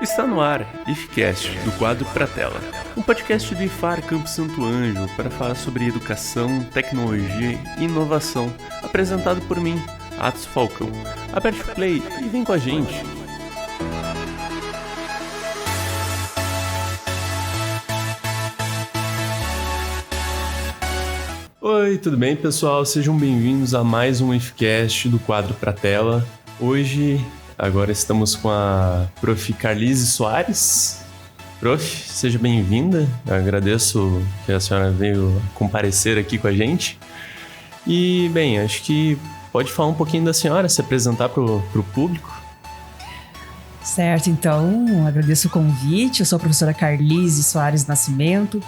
Está no ar, IFCast, do quadro Pra Tela, um podcast do IFAR Campo Santo Ângelo para falar sobre educação, tecnologia e inovação, apresentado por mim, Atos Falcão. Aperte o play e vem com a gente! Oi, tudo bem, pessoal? Sejam bem-vindos a mais um IFCast do quadro Pra Tela. Hoje, agora estamos com a Prof. Carlise Soares. Prof, seja bem-vinda. Eu agradeço que a senhora veio comparecer aqui com a gente. E, bem, acho que pode falar um pouquinho da senhora, se apresentar para o público. Certo, então, agradeço o convite. Eu sou a professora Carlise Soares Nascimento,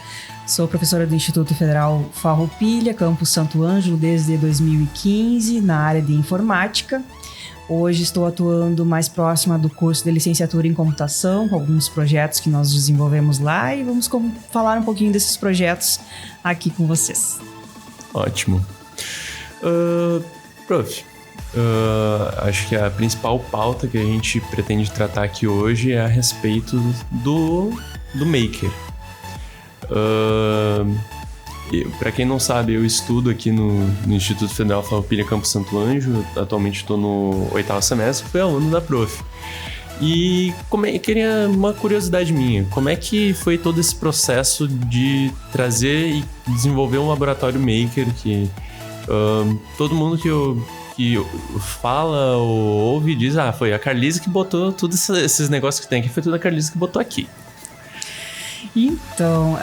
sou professora do Instituto Federal Farroupilha, Campus Santo Ângelo, desde 2015, na área de informática. Hoje estou atuando mais próxima do curso de licenciatura em computação, com alguns projetos que nós desenvolvemos lá, e vamos falar um pouquinho desses projetos aqui com vocês. Ótimo. Prof, acho que a principal pauta que a gente pretende tratar aqui hoje é a respeito do Maker. Para quem não sabe, eu estudo aqui no Instituto Federal Farroupilha Campus Santo Ângelo. Atualmente estou no 8º semestre, fui aluno da prof. E queria uma curiosidade minha, como é que foi todo esse processo de trazer e desenvolver um laboratório Maker que todo mundo que fala ou ouve diz, foi a Carlise que botou todos esses negócios que tem aqui, foi tudo a Carlise que botou aqui. Então,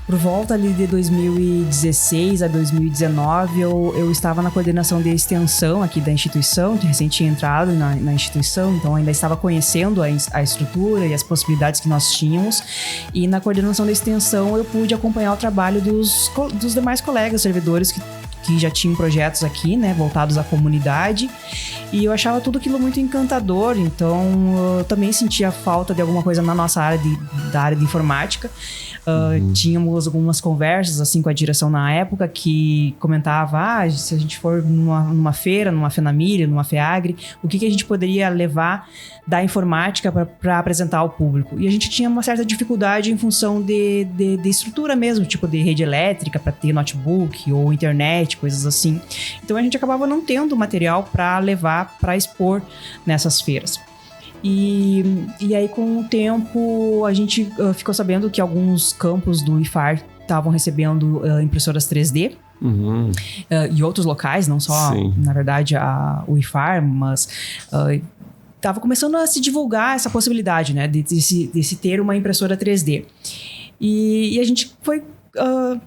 por volta ali de 2016 a 2019, eu estava na coordenação de extensão aqui da instituição, recém tinha entrado na instituição, então ainda estava conhecendo a estrutura e as possibilidades que nós tínhamos. E na coordenação da extensão eu pude acompanhar o trabalho dos demais colegas servidores que já tinham projetos aqui, né, voltados à comunidade, e eu achava tudo aquilo muito encantador. Então eu também sentia falta de alguma coisa na nossa área da área de informática. Tínhamos algumas conversas assim com a direção na época que comentava, se a gente for numa feira, numa Fenamilha, numa FEAGRE, o que a gente poderia levar da informática para apresentar ao público. E a gente tinha uma certa dificuldade em função de estrutura mesmo, tipo de rede elétrica para ter notebook ou internet, coisas assim. Então a gente acabava não tendo material para levar, para expor nessas feiras. E aí, com o tempo, a gente ficou sabendo que alguns campos do IFAR estavam recebendo impressoras 3D. E outros locais, não só, Sim. Na verdade, o IFAR, mas estava começando a se divulgar essa possibilidade, né, de se ter uma impressora 3D. E a gente foi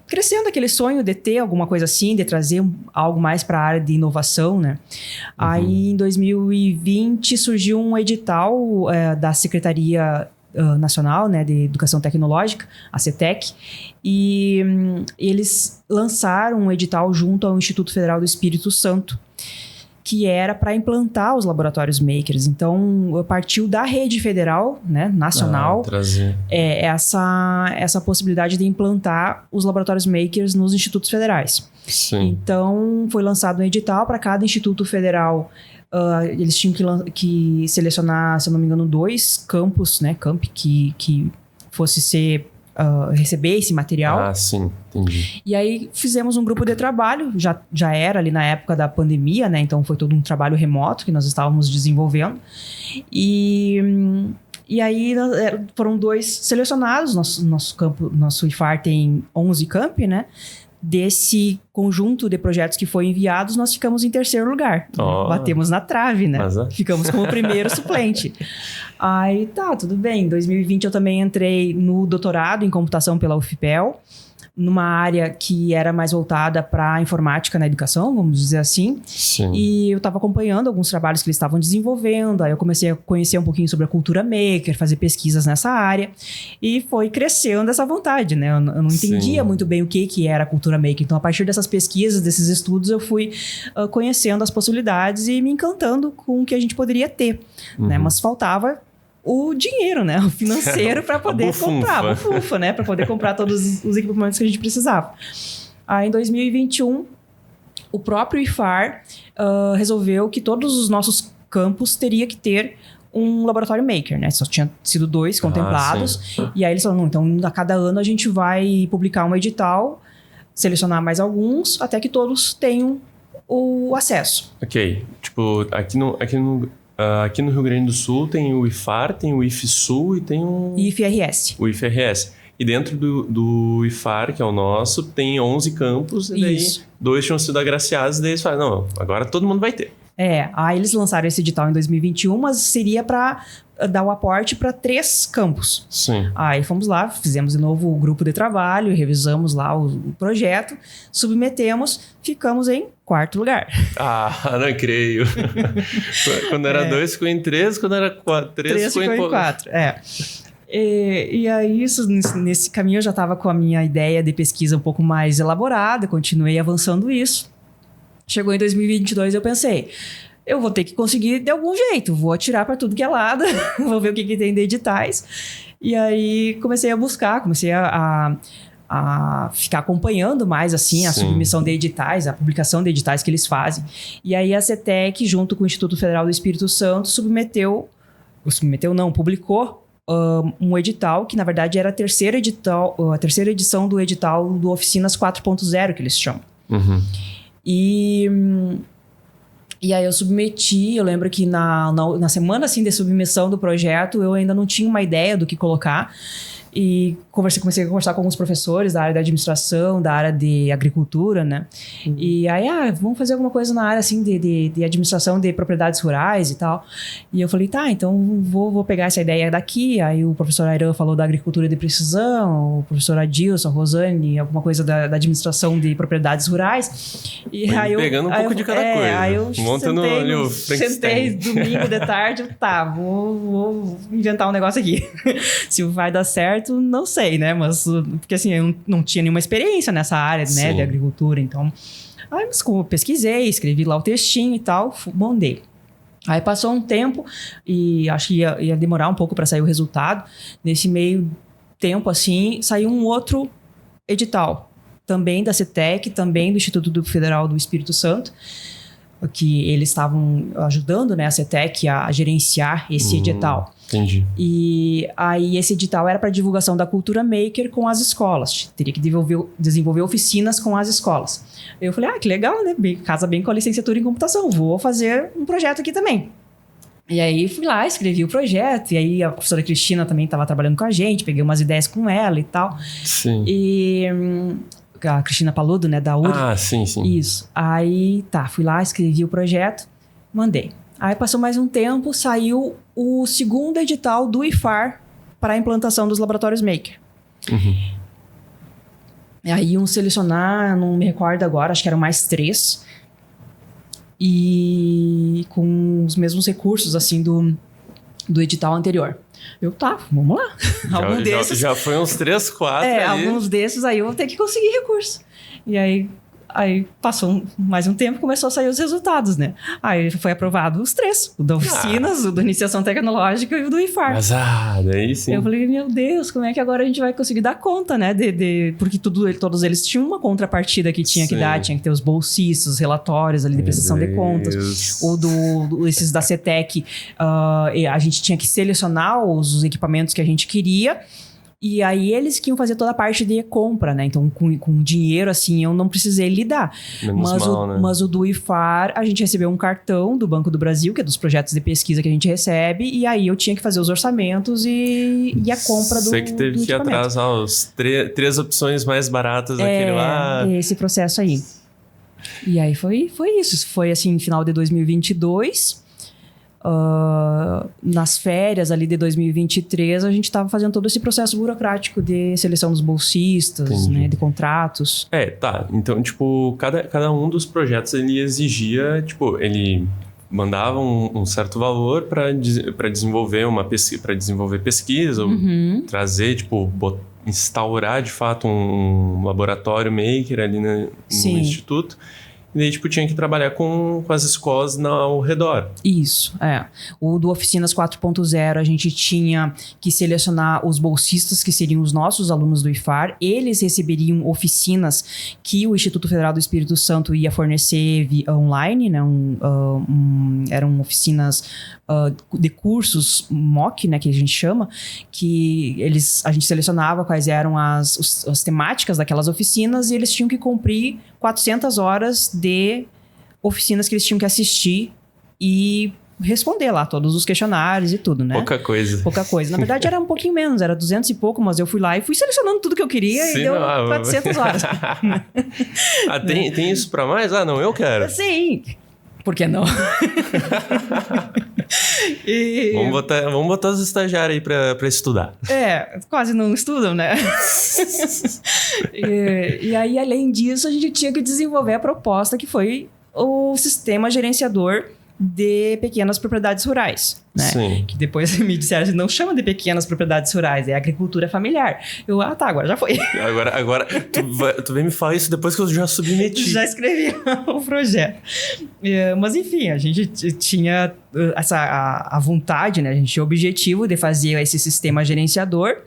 crescendo aquele sonho de ter alguma coisa assim, de trazer algo mais para a área de inovação, né? Aí, em 2020, surgiu um edital da Secretaria Nacional, né, de Educação Tecnológica, a CETEC, e eles lançaram um edital junto ao Instituto Federal do Espírito Santo, que era para implantar os laboratórios makers. Então, partiu da rede federal, né, nacional, essa possibilidade de implantar os laboratórios makers nos institutos federais. Sim. Então, foi lançado um edital para cada instituto federal. Eles tinham que selecionar, se eu não me engano, 2 campos, né, que fosse receber esse material. Sim, entendi. E aí fizemos um grupo de trabalho, já era ali na época da pandemia, né? Então foi todo um trabalho remoto que nós estávamos desenvolvendo. E aí foram 2 selecionados. Nosso IFAR tem 11 campi, né? Desse conjunto de projetos que foi enviados, nós ficamos em 3º lugar. Batemos na trave, né? Ficamos como o primeiro suplente. Aí tudo bem. Em 2020 eu também entrei no doutorado em computação pela UFPEL, numa área que era mais voltada para a informática na educação, vamos dizer assim. Sim. E eu estava acompanhando alguns trabalhos que eles estavam desenvolvendo, aí eu comecei a conhecer um pouquinho sobre a cultura maker, fazer pesquisas nessa área, e foi crescendo essa vontade, né? Eu não entendia muito bem o que era a cultura maker, então a partir dessas pesquisas, desses estudos, eu fui conhecendo as possibilidades e me encantando com o que a gente poderia ter, né? Mas faltava o dinheiro, né? O financeiro para poder comprar, a bufunfa, né? Para poder comprar todos os equipamentos que a gente precisava. Aí, em 2021, o próprio IFAR resolveu que todos os nossos campus teria que ter um laboratório maker, né? Só tinha sido 2 contemplados. E aí eles falaram, não, então a cada ano a gente vai publicar um edital, selecionar mais alguns, até que todos tenham o acesso. Ok. Tipo, aqui no Rio Grande do Sul tem o IFAR, tem o IFSul e tem o IFRS. O IFRS. E dentro do IFAR, que é o nosso, tem 11 campos, e daí 2 tinham sido agraciados, e daí eles falaram, não, agora todo mundo vai ter. Aí eles lançaram esse edital em 2021, mas seria para dar o aporte para 3 campos. Sim. Aí fomos lá, fizemos de novo o grupo de trabalho, revisamos lá o projeto, submetemos, ficamos em 4º lugar. Não creio. Quando era 2, ficou em 3, quando era 3 ficou em 4. E aí, nesse caminho, eu já estava com a minha ideia de pesquisa um pouco mais elaborada, continuei avançando isso. Chegou em 2022, eu pensei, eu vou ter que conseguir de algum jeito, vou atirar para tudo que é lado, vou ver o que tem de editais. E aí, comecei a buscar, comecei a ficar acompanhando mais, assim, a submissão de editais, a publicação de editais que eles fazem. E aí, a CETEC, junto com o Instituto Federal do Espírito Santo, publicou um edital que, na verdade, era a terceira edição do edital do Oficinas 4.0, que eles chamam. Uhum. E aí eu submeti, eu lembro que na semana, assim, de submissão do projeto, eu ainda não tinha uma ideia do que colocar. E comecei a conversar com alguns professores da área da administração, da área de agricultura, né? E aí, vamos fazer alguma coisa na área, assim, de administração de propriedades rurais e tal. E eu falei, então vou pegar essa ideia daqui. Aí o professor Airan falou da agricultura de precisão, o professor Adilson, a Rosane, alguma coisa da administração de propriedades rurais. E aí pegando um pouco de cada coisa. Aí eu sentei domingo de tarde, vou inventar um negócio aqui. Se vai dar certo, não sei, né? Mas, porque assim, eu não tinha nenhuma experiência nessa área, né, de agricultura, então... mas como eu pesquisei, escrevi lá o textinho e tal, mandei. Aí passou um tempo e acho que ia demorar um pouco para sair o resultado. Nesse meio tempo, assim, saiu um outro edital, também da CETEC, também do Instituto Federal do Espírito Santo, que eles estavam ajudando, né, a CETEC a gerenciar esse edital. Entendi. E aí esse edital era para divulgação da cultura maker com as escolas. Teria que desenvolver oficinas com as escolas. Eu falei, que legal, né? Casa bem com a licenciatura em computação. Vou fazer um projeto aqui também. E aí fui lá, escrevi o projeto. E aí a professora Cristina também estava trabalhando com a gente. Peguei umas ideias com ela e tal. Sim. E... a Cristina Paludo, né, da URI. Sim. Isso. Aí, fui lá, escrevi o projeto, mandei. Aí passou mais um tempo, saiu o 2º edital do IFAR para a implantação dos laboratórios Maker. Uhum. E aí iam selecionar, não me recordo agora, acho que eram mais 3. E com os mesmos recursos, assim, do edital anterior. Vamos lá. Já foi uns 3, 4 aí. Alguns desses aí eu vou ter que conseguir recurso. E aí passou mais um tempo, começou a sair os resultados, né? Aí foi aprovado os 3. O da Oficinas, o da Iniciação Tecnológica e o do IFAR. Mas daí sim. Eu falei, meu Deus, como é que agora a gente vai conseguir dar conta, né? Porque todos eles tinham uma contrapartida que tinha que dar. Tinha que ter os bolsistas, os relatórios ali de prestação de contas. Esses da CETEC, a gente tinha que selecionar os equipamentos que a gente queria. E aí eles que iam fazer toda a parte de compra, né? Então, com dinheiro, assim, eu não precisei lidar. Mas o do IFAR, a gente recebeu um cartão do Banco do Brasil, que é dos projetos de pesquisa que a gente recebe, e aí eu tinha que fazer os orçamentos e a compra do. Você que teve que ir atrás, as 3 opções mais baratas daquele lá. Esse processo aí. E aí foi isso. Isso foi, assim, final de 2022. Nas férias ali de 2023, a gente estava fazendo todo esse processo burocrático de seleção dos bolsistas, né, de contratos. Então, tipo, cada um dos projetos ele exigia, tipo, ele mandava um certo valor para desenvolver pesquisa, ou trazer, tipo, instaurar de fato um laboratório maker ali no instituto. e daí, tipo, tinha que trabalhar com as escolas ao redor. Isso, O do Oficinas 4.0, a gente tinha que selecionar os bolsistas, que seriam os nossos alunos do IFAR. Eles receberiam oficinas que o Instituto Federal do Espírito Santo ia fornecer online, né? Eram oficinas de cursos MOOC, né, que a gente chama, que a gente selecionava quais eram as temáticas daquelas oficinas e eles tinham que cumprir 400 horas de oficinas que eles tinham que assistir e responder lá todos os questionários e tudo, né? Pouca coisa. Na verdade, era um pouquinho menos, era 200 e pouco, mas eu fui lá e fui selecionando tudo que eu queria. Sim, e deu 400 horas. Tem isso pra mais? Não, eu quero. Sim. Por que não? Vamos botar os estagiários aí pra estudar. Quase não estudam, né? E aí, além disso, a gente tinha que desenvolver a proposta que foi o sistema gerenciador de pequenas propriedades rurais, né? Sim. Que depois me disseram, não chama de pequenas propriedades rurais, é agricultura familiar. Agora já foi. Agora tu vem me falar isso depois que eu já submeti. Já escrevi o projeto. Mas enfim, a gente tinha a vontade, né? A gente tinha o objetivo de fazer esse sistema gerenciador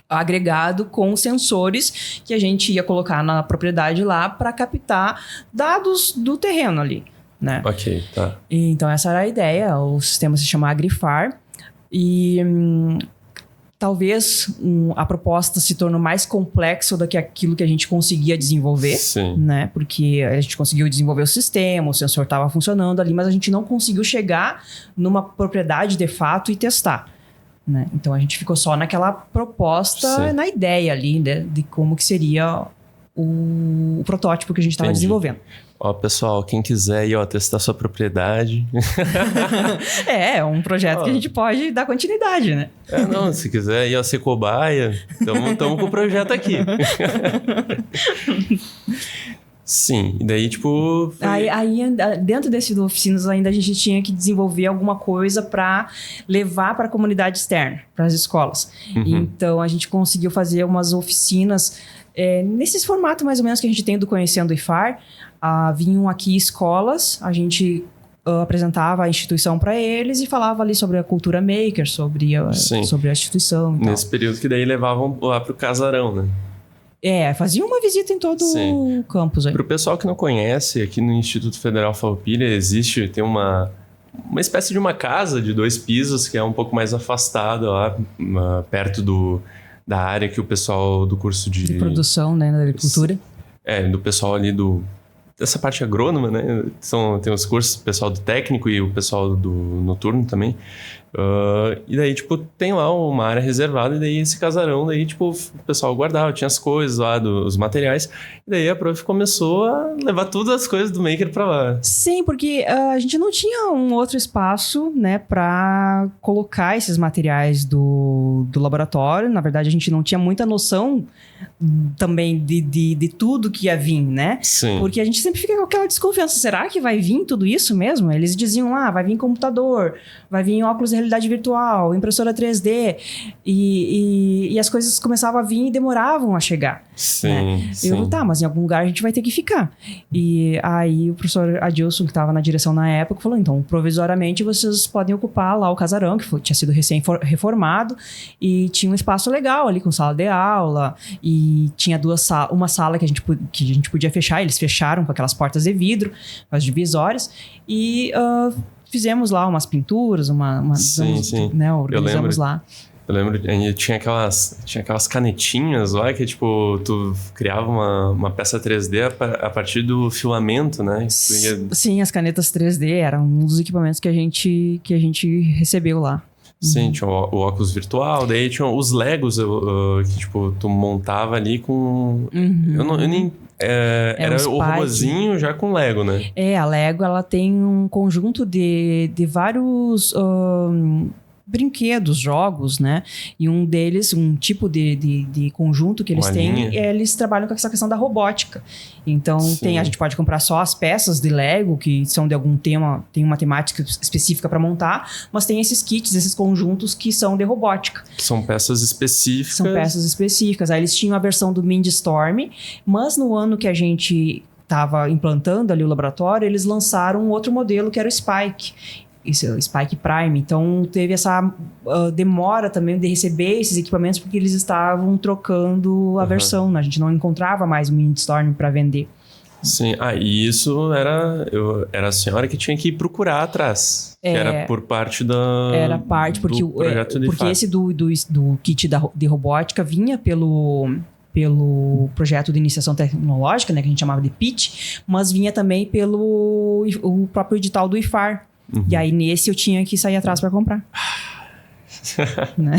agregado com sensores que a gente ia colocar na propriedade lá para captar dados do terreno ali, né? Ok, tá. Então, essa era a ideia. O sistema se chama Agrifar. E talvez a proposta se tornou mais complexa do que aquilo que a gente conseguia desenvolver. Sim. Né? Porque a gente conseguiu desenvolver o sistema, o sensor estava funcionando ali, mas a gente não conseguiu chegar numa propriedade de fato e testar. Né? Então, a gente ficou só naquela proposta, na ideia ali, né? De como que seria o protótipo que a gente estava desenvolvendo. Pessoal, quem quiser aí, testar sua propriedade. É um projeto que a gente pode dar continuidade, né? Se quiser aí, ser cobaia, tamo com o projeto aqui. Sim, e daí, tipo... Aí, dentro desse do Oficinas, ainda a gente tinha que desenvolver alguma coisa para levar para a comunidade externa, para as escolas. Uhum. Então, a gente conseguiu fazer umas oficinas nesses formatos mais ou menos que a gente tem do Conhecendo o IFAR. Vinham aqui escolas, a gente apresentava a instituição para eles e falava ali sobre a cultura maker, sobre a instituição. Nesse período que daí levavam lá pro casarão, né? Fazia uma visita em todo o campus aí. Pro pessoal que não conhece, aqui no Instituto Federal Farroupilha tem uma espécie de uma casa de 2 pisos que é um pouco mais afastada lá, perto da área que o pessoal do curso de produção, né, da agricultura. Do pessoal ali dessa parte agrônoma, né? Tem os cursos, o pessoal do técnico e o pessoal do noturno também. E daí, tipo, tem lá uma área reservada e daí esse casarão, daí, tipo, o pessoal guardava, tinha as coisas lá, os materiais. E daí a prof começou a levar todas as coisas do Maker pra lá. Sim, porque a gente não tinha um outro espaço, né, pra colocar esses materiais do laboratório. Na verdade, a gente não tinha muita noção também de tudo que ia vir, né? Sim. Porque a gente sempre fica com aquela desconfiança. Será que vai vir tudo isso mesmo? Eles diziam, vai vir computador, vai vir óculos de realidade virtual, impressora 3D. E as coisas começavam a vir e demoravam a chegar. Sim, né? sim. Eu mas em algum lugar a gente vai ter que ficar. E aí o professor Adilson, que estava na direção na época, falou, então, provisoriamente vocês podem ocupar lá o casarão, que tinha sido recém-reformado, e tinha um espaço legal ali, com sala de aula, e tinha uma sala que a gente podia fechar, eles fecharam com aquelas portas de vidro, as divisórias, e fizemos lá umas pinturas, sim. Né, organizamos lá. Eu lembro, tinha aquelas canetinhas lá que, tipo, tu criava uma peça 3D a partir do filamento, né? Sim, as canetas 3D eram um dos equipamentos que a gente recebeu lá. Sim, tinha o óculos virtual, daí tinha os Legos que, tipo, tu montava ali com... Era o robozinho já com Lego, né? A Lego, ela tem um conjunto de vários... brinquedos, jogos, né? E um deles, um tipo de conjunto que eles têm, eles trabalham com essa questão da robótica. Então, a gente pode comprar só as peças de Lego, que são de algum tema, tem uma temática específica para montar, mas tem esses kits, esses conjuntos que são de robótica. Que são peças específicas. Aí eles tinham a versão do Mindstorm, mas no ano que a gente estava implantando ali o laboratório, eles lançaram um outro modelo que era o Spike. Isso, o Spike Prime. Então, teve essa demora também de receber esses equipamentos porque eles estavam trocando a versão, né? A gente não encontrava mais o MinStorm para vender. Sim, e isso era a senhora que tinha que ir procurar atrás. Que era por parte Era parte, porque, do projeto de porque esse do kit de robótica vinha pelo projeto de iniciação tecnológica, né, que a gente chamava de PIT, mas vinha também pelo o próprio edital do IFAR. E aí, nesse, eu tinha que sair atrás para comprar. Né?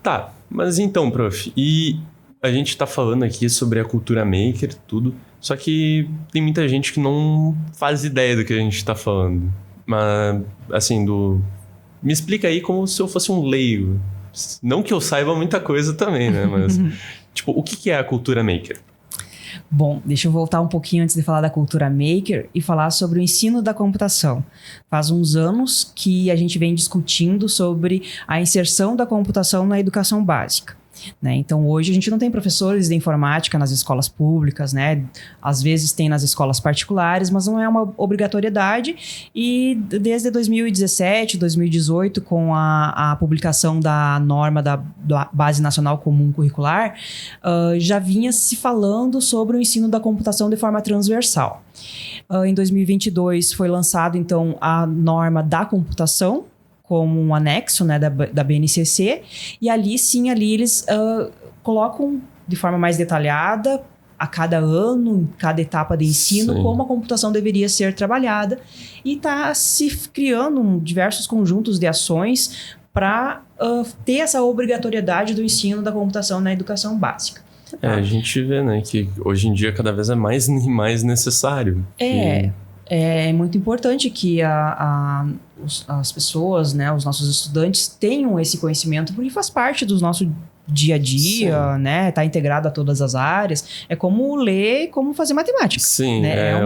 Tá, mas então, prof, e a gente tá falando aqui sobre a cultura maker, tudo, só que tem muita gente que não faz ideia do que a gente tá falando. Mas, assim, me explica aí como se eu fosse um leigo. Não que eu saiba muita coisa também, né? Mas, tipo, o que é a cultura maker? Bom, deixa eu voltar um pouquinho antes de falar da cultura maker e falar sobre o ensino da computação. Faz uns anos que a gente vem discutindo sobre a inserção da computação na educação básica. Né? Então, hoje a gente não tem professores de informática nas escolas públicas, né? Às vezes tem nas escolas particulares, mas não é uma obrigatoriedade. E desde 2017, 2018, com a publicação da norma da Base Nacional Comum Curricular, já vinha se falando sobre o ensino da computação de forma transversal. Em 2022 foi lançado, então, a norma da computação, como um anexo, né, da BNCC, e ali eles colocam de forma mais detalhada, a cada ano, em cada etapa de ensino, Sim. como a computação deveria ser trabalhada, e está se criando diversos conjuntos de ações para ter essa obrigatoriedade do ensino da computação na educação básica. A gente vê, né, que hoje em dia cada vez é mais e mais necessário. É muito importante que as pessoas, né, os nossos estudantes tenham esse conhecimento, porque faz parte do nosso dia a dia, Sim. né? Tá integrado a todas as áreas. É como ler e como fazer matemática. Sim, né?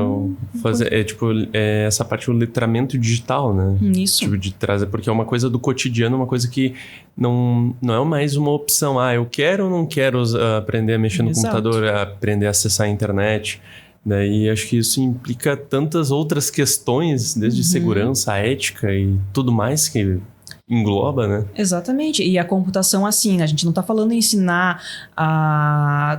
essa parte do letramento digital, né? Isso. Tipo, de trazer, porque é uma coisa do cotidiano, uma coisa que não é mais uma opção. Eu quero ou não quero aprender a mexer no Exato. computador, aprender a acessar a internet. Daí acho que isso implica tantas outras questões, desde segurança, ética e tudo mais que engloba, né? Exatamente. E a computação, assim, a gente não está falando em ensinar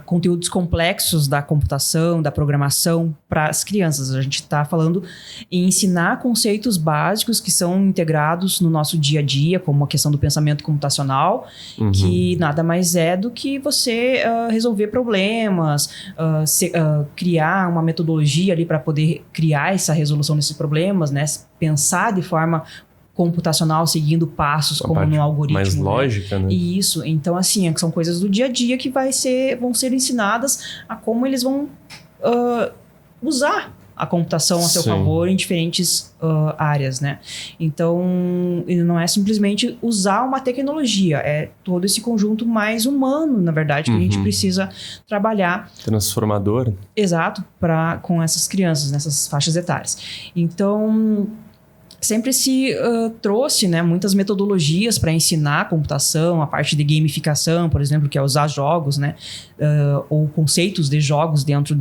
conteúdos complexos da computação, da programação para as crianças. A gente está falando em ensinar conceitos básicos que são integrados no nosso dia a dia, como a questão do pensamento computacional, que nada mais é do que você resolver problemas, criar uma metodologia ali para poder criar essa resolução desses problemas, né? Pensar de forma computacional, seguindo passos como no algoritmo. Mais lógica, né? Isso. Então, assim, são coisas do dia a dia que vão ser ensinadas a como eles vão usar a computação a seu favor em diferentes áreas, né? Então, não é simplesmente usar uma tecnologia, é todo esse conjunto mais humano, na verdade, que a gente precisa trabalhar. Transformador. Exato, com essas crianças, nessas faixas etárias. Então, sempre se trouxe, né, muitas metodologias para ensinar a computação, a parte de gamificação, por exemplo, que é usar jogos, né, ou conceitos de jogos dentro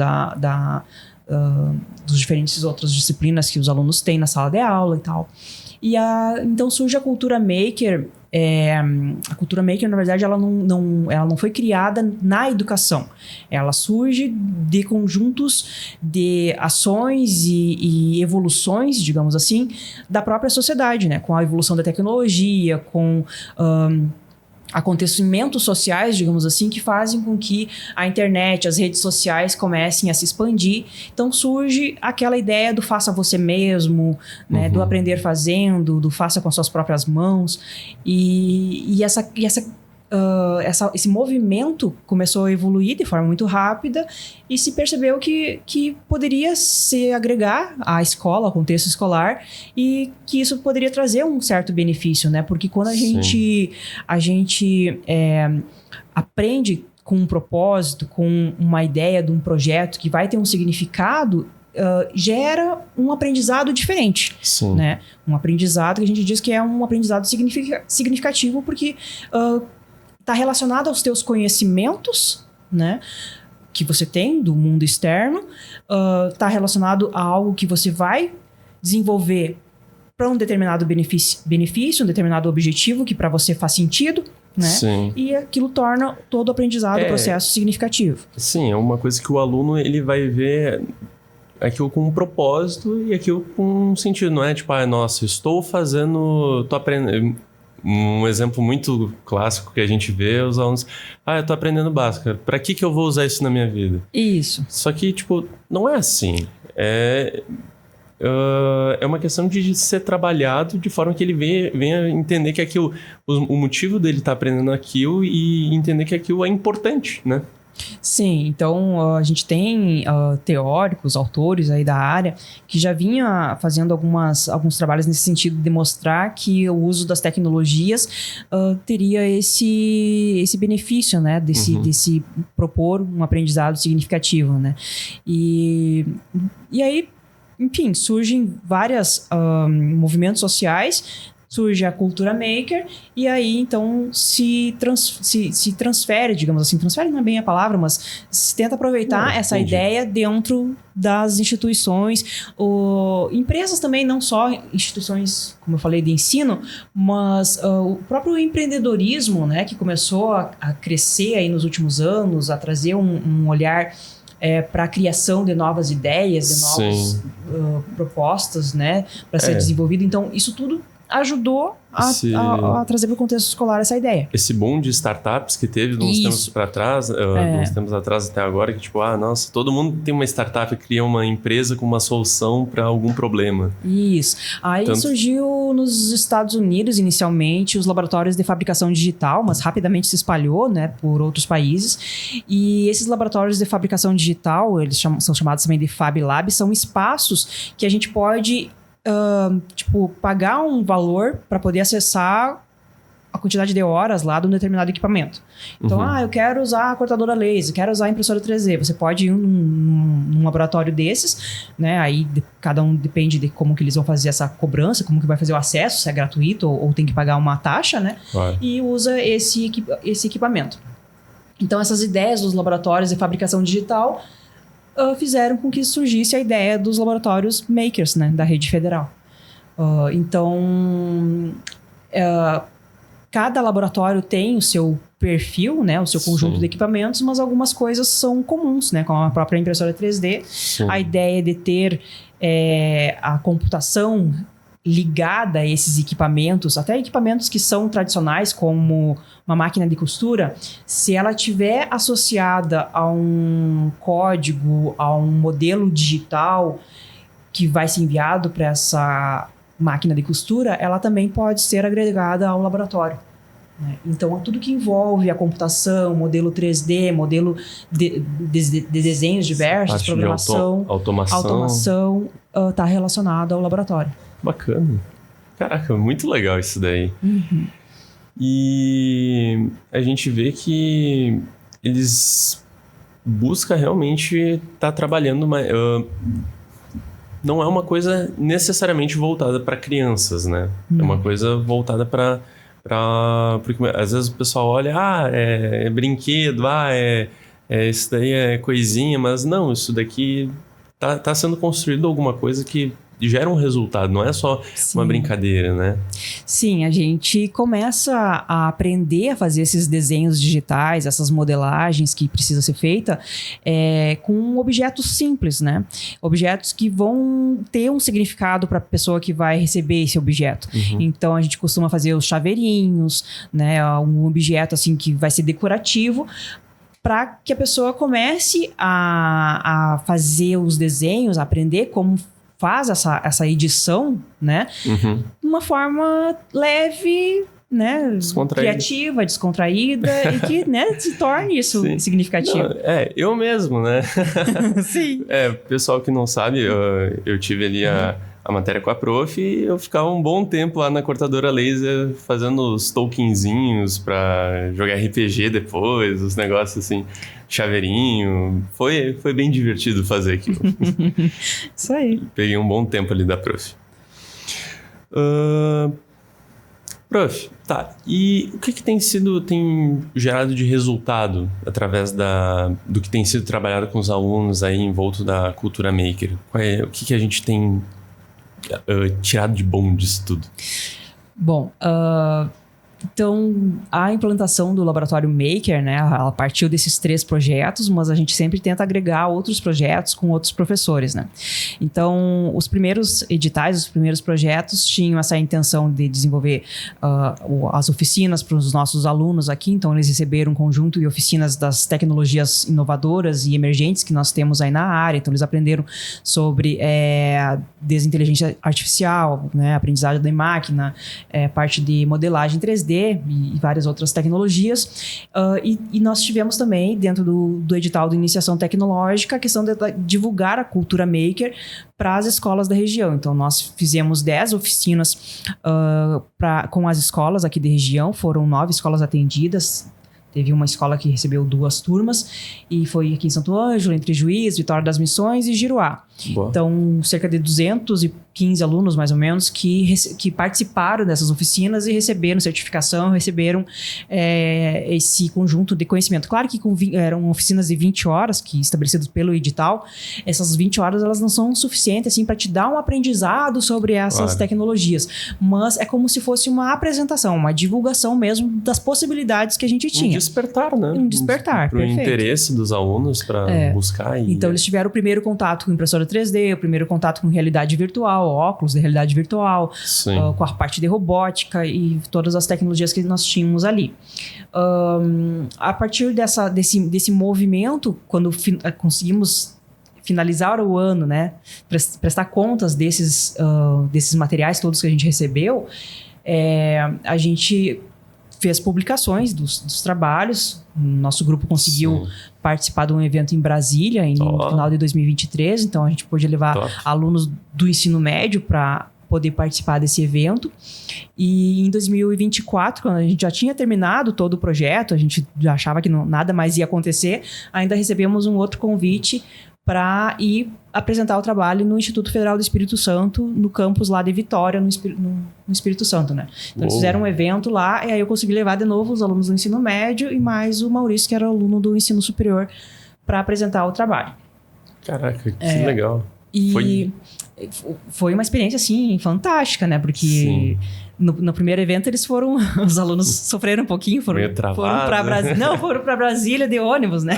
dos diferentes outras disciplinas que os alunos têm na sala de aula e tal. E então surge a cultura maker. A cultura maker, na verdade, ela não foi criada na educação. Ela surge de conjuntos de ações e evoluções, digamos assim, da própria sociedade, né? Com a evolução da tecnologia, com acontecimentos sociais, digamos assim, que fazem com que a internet, as redes sociais comecem a se expandir. Então surge aquela ideia do faça você mesmo, né, do aprender fazendo, do faça com as suas próprias mãos. E esse movimento começou a evoluir de forma muito rápida e se percebeu que poderia se agregar à escola, ao contexto escolar, e que isso poderia trazer um certo benefício, né? Porque quando a gente aprende com um propósito, com uma ideia de um projeto que vai ter um significado, gera um aprendizado diferente. Sim. Né? Um aprendizado que a gente diz que é um aprendizado significativo porque está relacionado aos teus conhecimentos, né? que você tem do mundo externo, está relacionado a algo que você vai desenvolver para um determinado benefício, um determinado objetivo que para você faz sentido, né? Sim. E aquilo torna todo o aprendizado processo significativo. Sim, é uma coisa que o aluno ele vai ver aquilo com um propósito e aquilo com um sentido. Não é tipo, nossa, estou aprendendo. Um exemplo muito clássico que a gente vê é os alunos, eu estou aprendendo básico, para que eu vou usar isso na minha vida? Isso. Só que, tipo, não é assim. É uma questão de ser trabalhado de forma que ele venha entender que aquilo, o motivo dele estar aprendendo aquilo e entender que aquilo é importante, né? Sim, então a gente tem teóricos, autores aí da área que já vinha fazendo alguns trabalhos nesse sentido de demonstrar que o uso das tecnologias teria esse benefício, né? Desse propor um aprendizado significativo, né? E aí, enfim, surgem vários movimentos sociais, surge a cultura maker, e aí então se transfere, digamos assim, transfere não é bem a palavra, mas se tenta aproveitar essa ideia dentro das instituições, empresas também, não só instituições, como eu falei, de ensino, mas o próprio empreendedorismo, né, que começou a crescer aí nos últimos anos, a trazer um olhar para a criação de novas ideias, de novas propostas, né, para ser desenvolvido. Então, isso tudo ajudou a trazer para o contexto escolar essa ideia. Esse boom de startups que teve uns tempos para trás, uns tempos atrás até agora, que tipo, nossa, todo mundo tem uma startup, cria uma empresa com uma solução para algum problema. Isso. Aí surgiu nos Estados Unidos, inicialmente, os laboratórios de fabricação digital, mas rapidamente se espalhou, né, por outros países. E esses laboratórios de fabricação digital, eles são chamados também de Fab Labs, são espaços que a gente pode pagar um valor para poder acessar a quantidade de horas lá de um determinado equipamento. Então, eu quero usar a cortadora laser, quero usar a impressora 3D. Você pode ir num laboratório desses, né? Aí cada um depende de como que eles vão fazer essa cobrança, como que vai fazer o acesso, se é gratuito ou tem que pagar uma taxa, né? E usa esse equipamento. Então, essas ideias dos laboratórios de fabricação digital fizeram com que surgisse a ideia dos laboratórios makers, né, da rede federal. Então, cada laboratório tem o seu perfil, né, o seu conjunto de equipamentos, mas algumas coisas são comuns, né, como a própria impressora 3D. Sim. A ideia de ter a computação ligada a esses equipamentos, até equipamentos que são tradicionais, como uma máquina de costura, se ela tiver associada a um código, a um modelo digital que vai ser enviado para essa máquina de costura, ela também pode ser agregada ao laboratório. Então, tudo que envolve a computação, modelo 3D, modelo de desenhos diversos, programação, automação, está relacionado ao laboratório. Bacana. Caraca, muito legal isso daí. E a gente vê que eles buscam realmente estar trabalhando não é uma coisa necessariamente voltada para crianças, né? É uma coisa voltada para porque às vezes o pessoal olha, é brinquedo, isso daí é coisinha, mas não, isso daqui tá sendo construído alguma coisa que gera um resultado, não é só uma brincadeira, né? Sim, a gente começa a aprender a fazer esses desenhos digitais, essas modelagens que precisa ser feita com objetos simples, né? Objetos que vão ter um significado para a pessoa que vai receber esse objeto. Então, a gente costuma fazer os chaveirinhos, né? Um objeto assim que vai ser decorativo, para que a pessoa comece a fazer os desenhos, a aprender como faz essa edição, né? De uma forma leve, né? Criativa, descontraída e que, né, se torne isso significativo. Não, eu mesmo, né? Sim. Pessoal que não sabe, eu tive ali a matéria com a prof e eu ficava um bom tempo lá na cortadora laser fazendo os tokenzinhos pra jogar RPG depois, os negócios assim, chaveirinho. Foi bem divertido fazer aquilo. Isso aí. Peguei um bom tempo ali da prof. Prof, tá. E o que tem gerado de resultado através do que tem sido trabalhado com os alunos aí envolto da cultura maker? O que a gente tem tirado de bom disso tudo? Bom, então, a implantação do Laboratório Maker, né, ela partiu desses 3 projetos, mas a gente sempre tenta agregar outros projetos com outros professores, né? Então, os primeiros editais, os primeiros projetos tinham essa intenção de desenvolver as oficinas para os nossos alunos aqui. Então, eles receberam um conjunto de oficinas das tecnologias inovadoras e emergentes que nós temos aí na área. Então, eles aprenderam sobre desinteligência artificial, né, aprendizagem de máquina, parte de modelagem 3D, e várias outras tecnologias. E nós tivemos também, dentro do edital de iniciação tecnológica, a questão de divulgar a cultura maker para as escolas da região. Então, nós fizemos 10 oficinas com as escolas aqui da região, foram 9 escolas atendidas. Teve uma escola que recebeu 2 turmas, e foi aqui em Santo Ângelo, entre Juiz, Vitória das Missões e Giruá. Boa. Então, cerca de 215 alunos, mais ou menos, que participaram dessas oficinas e receberam certificação, receberam esse conjunto de conhecimento. Claro que eram oficinas de 20 horas, que estabelecidas pelo edital. Essas 20 horas, elas não são suficientes assim, para te dar um aprendizado sobre essas tecnologias. Mas é como se fosse uma apresentação, uma divulgação mesmo das possibilidades que a gente tinha. Um despertar, né? Um despertar, para o interesse dos alunos para buscar. Então, eles tiveram o primeiro contato com impressora 3D, o primeiro contato com realidade virtual, óculos de realidade virtual, com a parte de robótica e todas as tecnologias que nós tínhamos ali. A partir desse movimento, quando conseguimos finalizar o ano, né, prestar contas desses materiais todos que a gente recebeu, a gente fez publicações dos trabalhos. Nosso grupo conseguiu participar de um evento em Brasília no final de 2023. Então, a gente pôde levar alunos do ensino médio para poder participar desse evento. E em 2024, quando a gente já tinha terminado todo o projeto, a gente já achava que nada mais ia acontecer, ainda recebemos um outro convite para ir apresentar o trabalho no Instituto Federal do Espírito Santo, no campus lá de Vitória, no Espírito Santo, né? Então, eles fizeram um evento lá, e aí eu consegui levar de novo os alunos do ensino médio e mais o Maurício, que era aluno do ensino superior, para apresentar o trabalho. Caraca, que legal. E foi uma experiência, assim, fantástica, né? Porque no primeiro evento os alunos sofreram um pouquinho, foram para Brasília. Não, foram para Brasília de ônibus, né?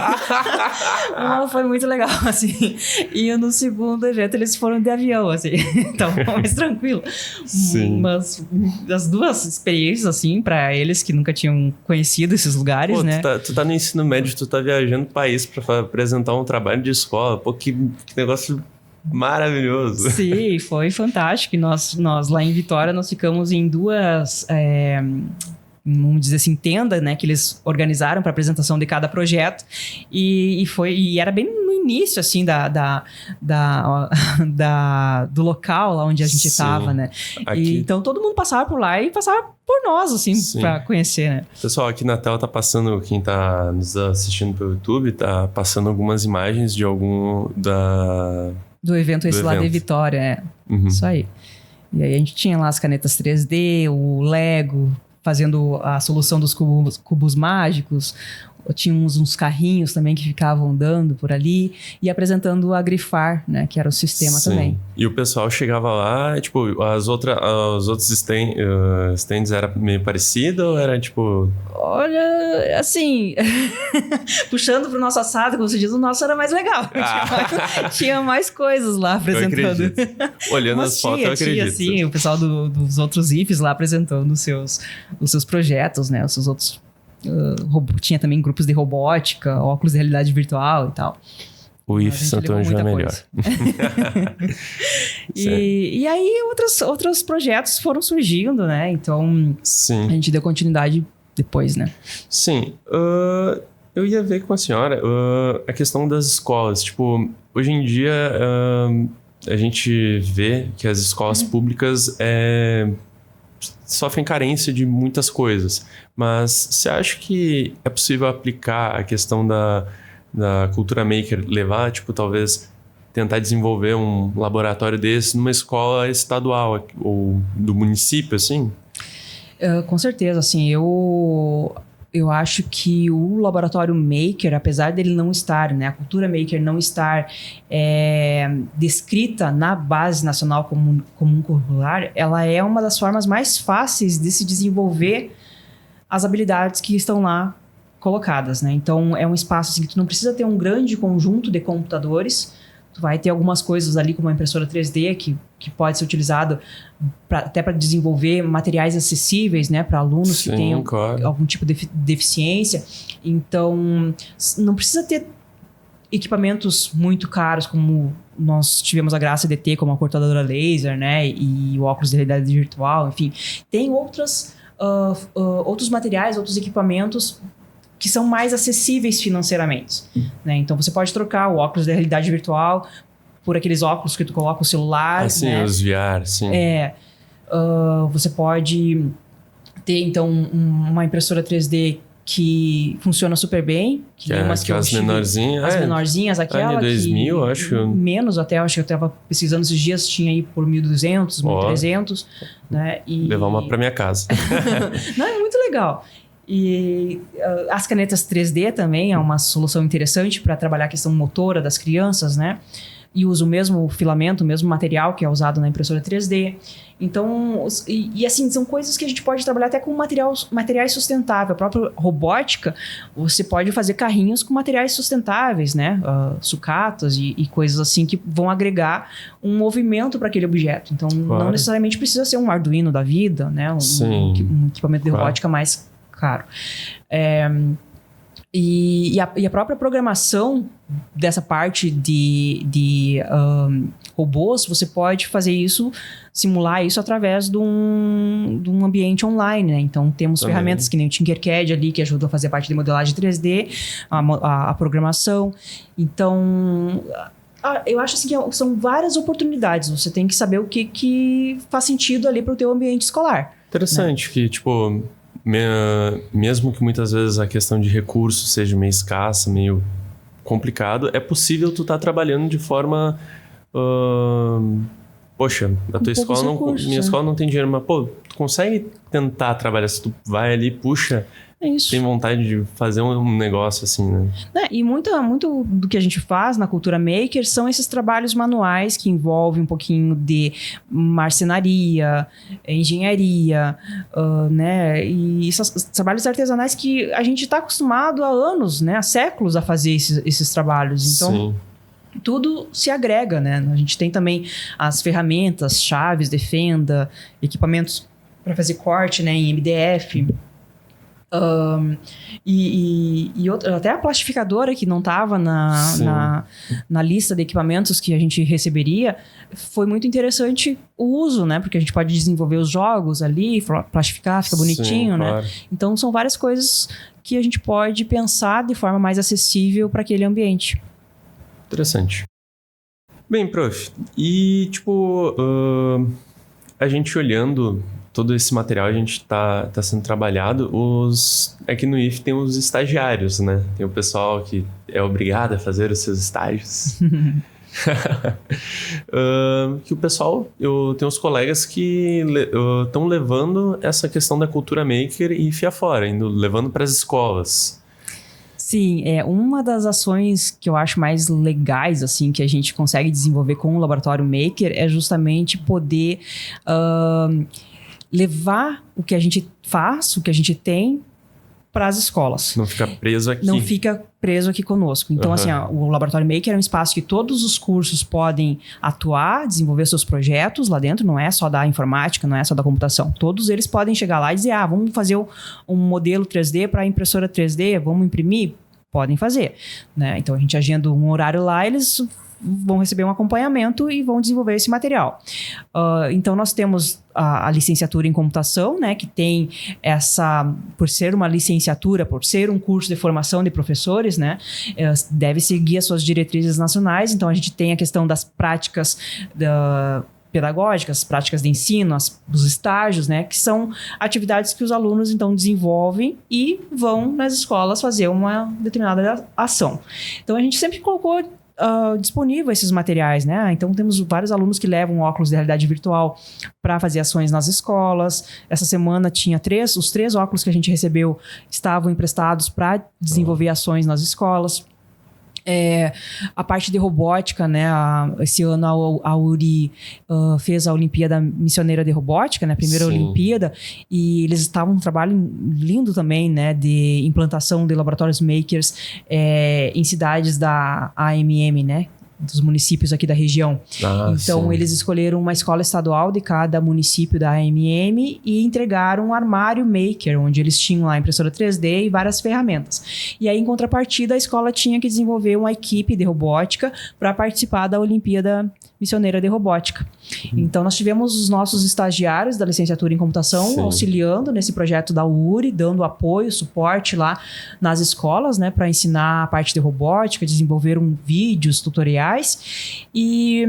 Foi muito legal, assim. E no segundo evento eles foram de avião, assim. Então, mais tranquilo. Sim. Mas as duas experiências, assim, para eles que nunca tinham conhecido esses lugares, né? Tu tá no ensino médio, tu tá viajando o país para apresentar um trabalho de escola. Pô, que negócio maravilhoso. Sim, foi fantástico. Nós lá em Vitória, nós ficamos em 2, vamos dizer assim, tenda, né, que eles organizaram para apresentação de cada projeto. E era bem no início, assim, do local lá onde a gente estava, né? Então, todo mundo passava por lá e passava por nós, assim, para conhecer, né? Pessoal, aqui na tela tá passando, quem tá nos assistindo pelo YouTube, tá passando algumas imagens de do evento lá de Vitória, Isso aí. E aí a gente tinha lá as canetas 3D, o Lego, fazendo a solução dos cubos mágicos. Tínhamos uns carrinhos também que ficavam andando por ali e apresentando a Grifar, né, que era o sistema também. E o pessoal chegava lá, tipo, os outros stands era meio parecido ou era tipo... Olha, assim, puxando pro nosso assado, como você diz, o nosso era mais legal. Tinha mais coisas lá apresentando. Olhando as fotos, eu acredito. Sim, o pessoal dos outros IFs lá apresentando os seus projetos, né, os seus outros... tinha também grupos de robótica, óculos de realidade virtual e tal. O IF Santo Ângelo é melhor. E aí outros projetos foram surgindo, né? Então a gente deu continuidade depois, né? Sim. Eu ia ver com a senhora a questão das escolas. Tipo, hoje em dia a gente vê que as escolas públicas sofrem carência de muitas coisas. Mas você acha que é possível aplicar a questão da cultura maker, levar, tipo, talvez tentar desenvolver um laboratório desse numa escola estadual ou do município, assim? Com certeza, assim, eu acho que o laboratório maker, apesar dele não estar, né, a cultura maker não estar descrita na base nacional comum curricular, ela é uma das formas mais fáceis de se desenvolver as habilidades que estão lá colocadas, né? Então, é um espaço assim, que tu não precisa ter um grande conjunto de computadores. Tu vai ter algumas coisas ali, como a impressora 3D, que pode ser utilizado até para desenvolver materiais acessíveis, né, para alunos que tenham algum tipo de deficiência. Então, não precisa ter equipamentos muito caros, como nós tivemos a graça de ter, como a cortadora laser, né, e o óculos de realidade virtual, enfim. Tem outros materiais, outros equipamentos que são mais acessíveis financeiramente, né? Então, você pode trocar o óculos da realidade virtual por aqueles óculos que tu coloca o celular, sim, né? Os VR, sim. Você pode ter, então, uma impressora 3D que funciona super bem. Aquelas menorzinhas. As menorzinhas, aquela 2000, acho. Menos até, acho que eu estava pesquisando esses dias, tinha aí por 1.200, 1.300. Né? Levar uma para minha casa. Não, é muito legal. E as canetas 3D também é uma solução interessante para trabalhar a questão motora das crianças, né? E usa o mesmo filamento, o mesmo material que é usado na impressora 3D. Então, assim, são coisas que a gente pode trabalhar até com materiais sustentáveis. A própria robótica, você pode fazer carrinhos com materiais sustentáveis, né? Sucatas e coisas assim que vão agregar um movimento para aquele objeto. Então, não necessariamente precisa ser um Arduino da vida, né? Um equipamento de robótica mais caro. E a própria programação dessa parte de robôs, você pode fazer isso, simular isso através de um ambiente online, né? Então, temos ferramentas que nem o Tinkercad ali, que ajudam a fazer a parte de modelagem 3D, a programação. Então, eu acho assim, que são várias oportunidades. Você tem que saber o que faz sentido ali para o teu ambiente escolar. Interessante, né? Que, tipo, mesmo que muitas vezes a questão de recursos seja meio escassa, meio complicado, é possível tu estar trabalhando de forma... poxa, a tua escola minha escola não tem dinheiro, mas pô, tu consegue tentar trabalhar, se tu vai ali, puxa... É isso. Tem vontade de fazer um negócio assim, né? E muito do que a gente faz na cultura maker são esses trabalhos manuais que envolvem um pouquinho de marcenaria, engenharia, né? E esses trabalhos artesanais que a gente está acostumado há anos, né? Há séculos a fazer esses trabalhos. Então, sim, tudo se agrega, né? A gente tem também as ferramentas, chaves de fenda, equipamentos para fazer corte, né? Em MDF. Até a plastificadora que não estava na lista de equipamentos que a gente receberia, foi muito interessante o uso, né? Porque a gente pode desenvolver os jogos ali, plastificar, fica bonitinho, né? Claro. Então, são várias coisas que a gente pode pensar de forma mais acessível para aquele ambiente. Interessante. Bem, prof, e tipo, a gente olhando... todo esse material a gente tá sendo trabalhado, aqui no IF tem os estagiários, né? Tem o pessoal que é obrigado a fazer os seus estágios. Que o pessoal, eu tenho uns colegas que estão levando essa questão da cultura maker e IF afora, levando para as escolas. Sim, uma das ações que eu acho mais legais, assim, que a gente consegue desenvolver com o Laboratório Maker é justamente poder... levar o que a gente faz, o que a gente tem para as escolas. Não fica preso aqui. Não fica preso aqui conosco. Então, assim, o Laboratório Maker é um espaço que todos os cursos podem atuar, desenvolver seus projetos lá dentro, não é só da informática, não é só da computação. Todos eles podem chegar lá e dizer, vamos fazer um modelo 3D para a impressora 3D, vamos imprimir? Podem fazer, né? Então, a gente agenda um horário lá, eles... vão receber um acompanhamento e vão desenvolver esse material. Então, nós temos a licenciatura em computação, né, que tem por ser uma licenciatura, por ser um curso de formação de professores, né, deve seguir as suas diretrizes nacionais. Então, a gente tem a questão das práticas pedagógicas, práticas de ensino, os estágios, né, que são atividades que os alunos, então, desenvolvem e vão nas escolas fazer uma determinada ação. Então, a gente sempre colocou disponível esses materiais, né? Então temos vários alunos que levam óculos de realidade virtual para fazer ações nas escolas. Essa semana tinha os 3 óculos que a gente recebeu estavam emprestados para desenvolver ações nas escolas. A parte de robótica, né? Esse ano a URI fez a Olimpíada Missioneira de Robótica, né? A primeira Olimpíada, e eles estavam um trabalho lindo também, né? De implantação de laboratórios makers em cidades da AMM, né? Dos municípios aqui da região. Então, eles escolheram uma escola estadual de cada município da AMM e entregaram um armário maker, onde eles tinham lá impressora 3D e várias ferramentas. E aí, em contrapartida, a escola tinha que desenvolver uma equipe de robótica para participar da Olimpíada Missioneira de Robótica. Então, nós tivemos os nossos estagiários da licenciatura em computação auxiliando nesse projeto da URI, dando apoio, suporte lá nas escolas, né, para ensinar a parte de robótica, desenvolveram vídeos, tutoriais. E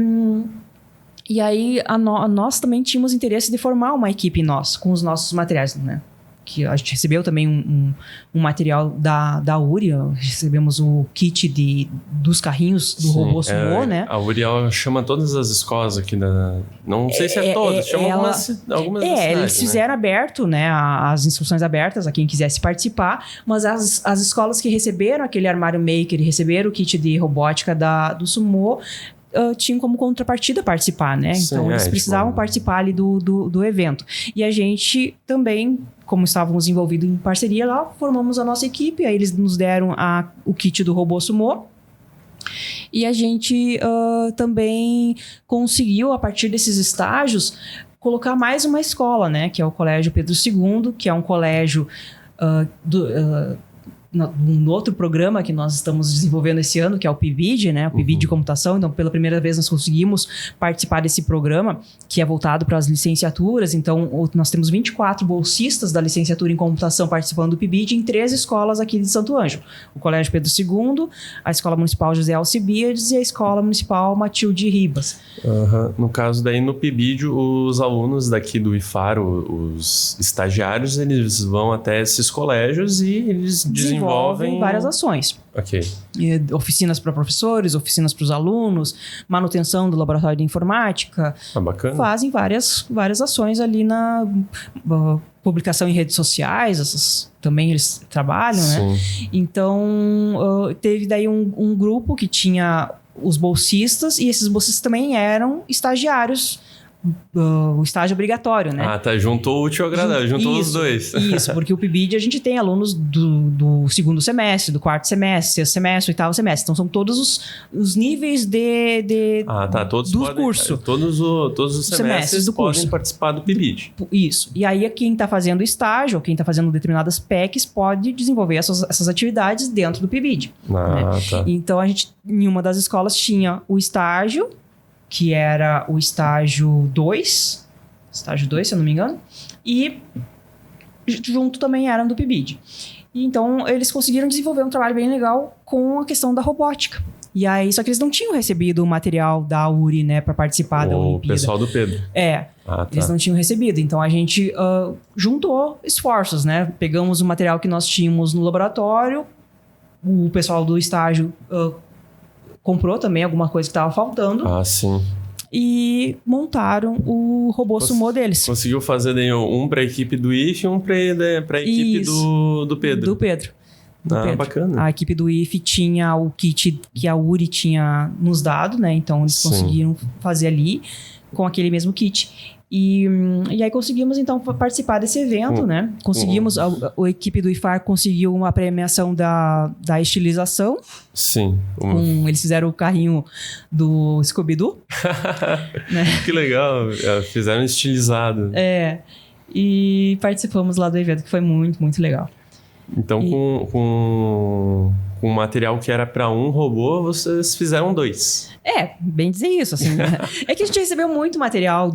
aí, nós também tínhamos interesse de formar uma equipe com os nossos materiais, né? Que a gente recebeu também um material da URI, recebemos o kit dos carrinhos do robô Sumo, né? A URI chama todas as escolas aqui não sei se todas, chama algumas das cidades, eles fizeram aberto, né? As instruções abertas a quem quisesse participar, mas as escolas que receberam aquele armário maker e receberam o kit de robótica do Sumo, tinham como contrapartida participar, né? Então, eles precisavam participar ali do evento. E a gente também, como estávamos envolvidos em parceria lá, formamos a nossa equipe, aí eles nos deram o kit do robô Sumo. E a gente também conseguiu, a partir desses estágios, colocar mais uma escola, né? Que é o Colégio Pedro II, que é um colégio num outro programa que nós estamos desenvolvendo esse ano, que é o PIBID, né? O PIBID de computação. Então, pela primeira vez, nós conseguimos participar desse programa, que é voltado para as licenciaturas. Então, nós temos 24 bolsistas da licenciatura em computação participando do PIBID em 3 escolas aqui de Santo Ângelo. O Colégio Pedro II, a Escola Municipal José Alcibiades e a Escola Municipal Matilde Ribas. No caso daí, no PIBID, os alunos daqui do IFAR, os estagiários, eles vão até esses colégios e eles desenvolvem várias ações. Ok. Oficinas para professores, oficinas para os alunos, manutenção do laboratório de informática. Bacana. Fazem várias ações ali na publicação em redes sociais, também eles trabalham, né? Então, teve daí um grupo que tinha os bolsistas, e esses bolsistas também eram estagiários, o estágio obrigatório, né? Juntou o útil ao agradável, juntou os dois. Isso, porque o PIBID a gente tem alunos do 2º semestre, do 4º semestre, 6º semestre, 8º semestre. Então, são todos os níveis todos do curso. Todos os semestres do podem curso. participar do PIBID. Isso. E aí, quem está fazendo estágio, ou quem está fazendo determinadas PECs, pode desenvolver essas atividades dentro do PIBID. Então, a gente, em uma das escolas, tinha o estágio, que era o estágio 2, se eu não me engano, e junto também eram do PIBID. E então, eles conseguiram desenvolver um trabalho bem legal com a questão da robótica. E aí, só que eles não tinham recebido o material da URI, né, para participar da Olimpíada. O pessoal do Pedro. Eles não tinham recebido. Então, a gente juntou esforços, né? Pegamos o material que nós tínhamos no laboratório, o pessoal do estágio comprou também alguma coisa que estava faltando. Sim. E montaram o robô Sumo deles. Conseguiu fazer daí um para a equipe do IF e um para a equipe do Pedro. Do Pedro. Bacana. A equipe do IF tinha o kit que a URI tinha nos dado, né? Então, eles conseguiram fazer ali com aquele mesmo kit. E aí conseguimos, então, participar desse evento, né? Conseguimos, a equipe do IFAR conseguiu uma premiação da estilização. Sim. Eles fizeram o carrinho do Scooby-Doo. Né? Que legal, fizeram estilizado. E participamos lá do evento, que foi muito, muito legal. Então, com o material que era para um robô, vocês fizeram 2. Bem dizer isso, assim. É que a gente recebeu muito material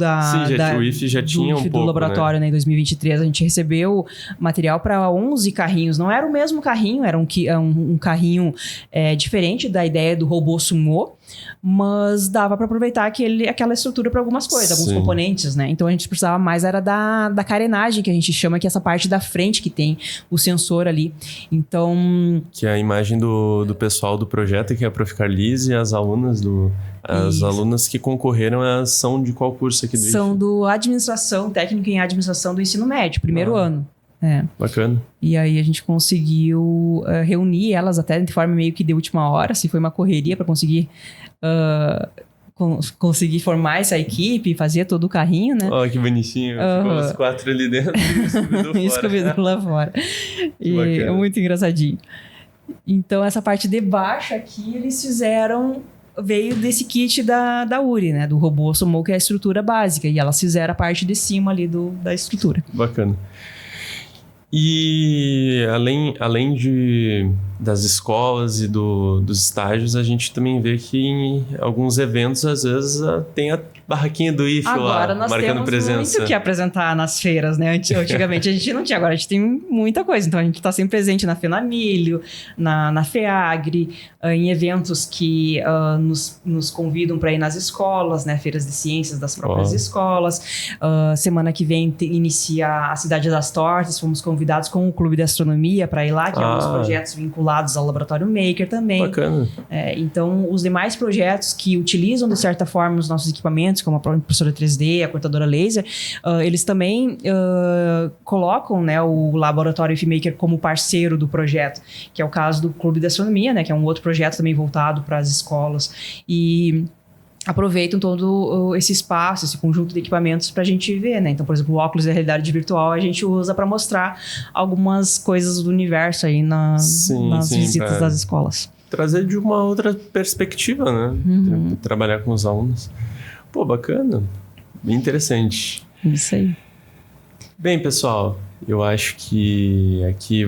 o IF já tinha um pouco, do laboratório, né? Em 2023, a gente recebeu material para 11 carrinhos. Não era o mesmo carrinho, era um carrinho diferente da ideia do robô Sumo. mas dava para aproveitar aquela estrutura para algumas coisas, alguns componentes, né? Então a gente precisava mais era da carenagem, que a gente chama, que é essa parte da frente que tem o sensor ali. Então... Que é a imagem do pessoal do projeto, que é a Prof. Carlise, e as alunas As alunas que concorreram são de qual curso aqui do IFE? São do Administração, Técnico em Administração do Ensino Médio, primeiro ano. Bacana. E aí a gente conseguiu reunir elas até de forma meio que de última hora, assim, foi uma correria para conseguir formar essa equipe, fazer todo o carrinho, né? Ó, que bonitinho. Ficou os 4 ali dentro e o Scooby-Doo lá fora. E é muito engraçadinho. Então, essa parte de baixo aqui, eles veio desse kit da URI, né? Do robô Sumo, que é a estrutura básica. E elas fizeram a parte de cima ali da estrutura. Bacana. E além das escolas e dos estágios, a gente também vê que em alguns eventos, às vezes, tem a barraquinha do IFE agora lá, marcando presença. Agora nós temos muito o que apresentar nas feiras, né? Antigamente a gente não tinha, agora a gente tem muita coisa. Então a gente está sempre presente na FENAMILHO, na FEAGRE, em eventos que nos convidam para ir nas escolas, né? Feiras de ciências das próprias escolas. Semana que vem inicia a Cidade das Tortas, fomos convidados com o Clube de Astronomia para ir lá, que é um dos projetos vinculados ao Laboratório Maker também. Bacana. Então, os demais projetos que utilizam, de certa forma, os nossos equipamentos, como a própria impressora 3D, a cortadora laser, eles também colocam, né, o Laboratório IFE Maker como parceiro do projeto, que é o caso do Clube de Astronomia, né, que é um outro projeto também voltado para as escolas. E aproveitam todo esse espaço, esse conjunto de equipamentos para a gente ver, né? Então, por exemplo, o óculos de realidade virtual a gente usa para mostrar algumas coisas do universo aí nas visitas das escolas. Trazer de uma outra perspectiva, né? Trabalhar com os alunos. Pô, bacana. Bem interessante. Isso aí. Bem, pessoal, eu acho que aqui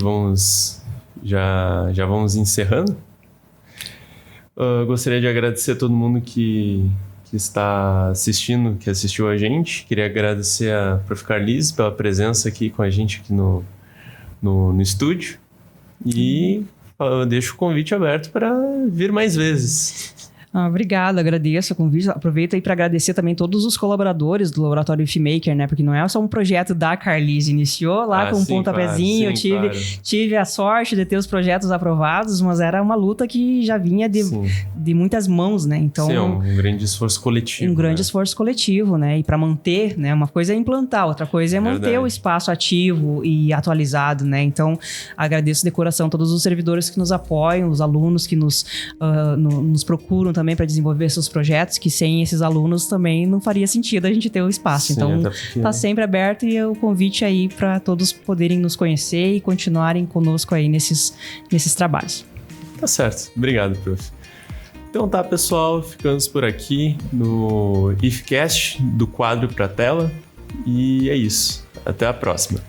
já vamos encerrando. Gostaria de agradecer a todo mundo que está assistindo, que assistiu a gente. Queria agradecer a Prof. Carlise pela presença aqui com a gente aqui no estúdio. E deixo o convite aberto para vir mais vezes. Obrigada, agradeço o convite. Aproveito aí para agradecer também todos os colaboradores do Laboratório IFE Maker, né? Porque não é só um projeto da Carlise, iniciou lá com um pontapézinho. Tive a sorte de ter os projetos aprovados, mas era uma luta que já vinha de muitas mãos, né? Então, sim, um grande esforço coletivo. Um grande esforço coletivo, né? E para manter, né? Uma coisa é implantar, outra coisa é manter o espaço ativo e atualizado, né? Então, agradeço de coração todos os servidores que nos apoiam, os alunos que nos procuram também para desenvolver seus projetos, que sem esses alunos também não faria sentido a gente ter o espaço. Sim, então, está sempre aberto e o convite aí para todos poderem nos conhecer e continuarem conosco aí nesses trabalhos. Tá certo. Obrigado, prof. Então tá, pessoal, ficamos por aqui no IFEcast, do quadro para a tela, e é isso. Até a próxima.